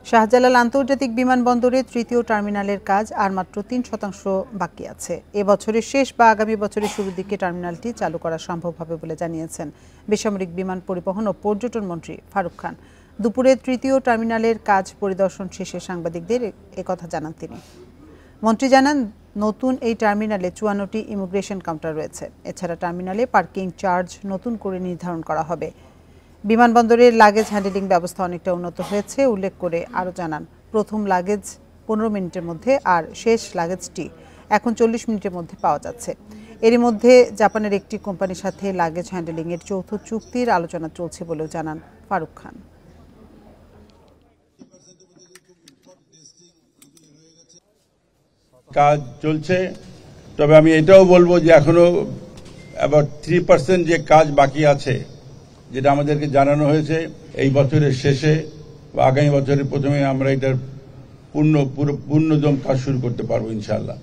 শাহজালাল আন্তর্জাতিক বিমানবন্দরে তৃতীয় টার্মিনালের কাজ আর মাত্র ৩% বাকি আছে। এবছরের শেষ বা আগামী বছরের শুরুর দিকে টার্মিনালটি চালু করা সম্ভব হবে বলে জানিয়েছেন বেসামরিক বিমান পরিবহন ও পর্যটন মন্ত্রী ফারুক খান। দুপুরে তৃতীয় টার্মিনালের কাজ পরিদর্শন শেষে সাংবাদিকদের একথা জানান তিনি। মন্ত্রী জানান, নতুন এই টার্মিনালে ৫৪টি ইমিগ্রেশন কাউন্টার রয়েছে। এছাড়া টার্মিনালে পার্কিং চার্জ নতুন করে নির্ধারণ করা হবে। বিমানবন্দরের লাগেজ হ্যান্ডেলিং ব্যবস্থা অনেকটা উন্নত হয়েছে উল্লেখ করে আরও জানান, প্রথম লাগেজ ১৫ মিনিটের মধ্যে আর শেষ লাগেজটি এখন ৪০ মিনিটের মধ্যে পাওয়া যাচ্ছে। এরই মধ্যে জাপানের একটি কোম্পানির সাথে লাগেজ হ্যান্ডেলিংয়ের যৌথ চুক্তির আলোচনা চলছে বলেও জানান ফারুক খান। কাজ চলছে, তবে আমি এটাও বলবো যে এখনো অ্যাবাউট 3% যে কাজ বাকি আছে, যেটা আমাদেরকে জানানো হয়েছে এই বছরের শেষে বা আগামী বছরের প্রথমে আমরা এটার পূর্ণদম কাজ শুরু করতে পারবো ইনশাআল্লাহ।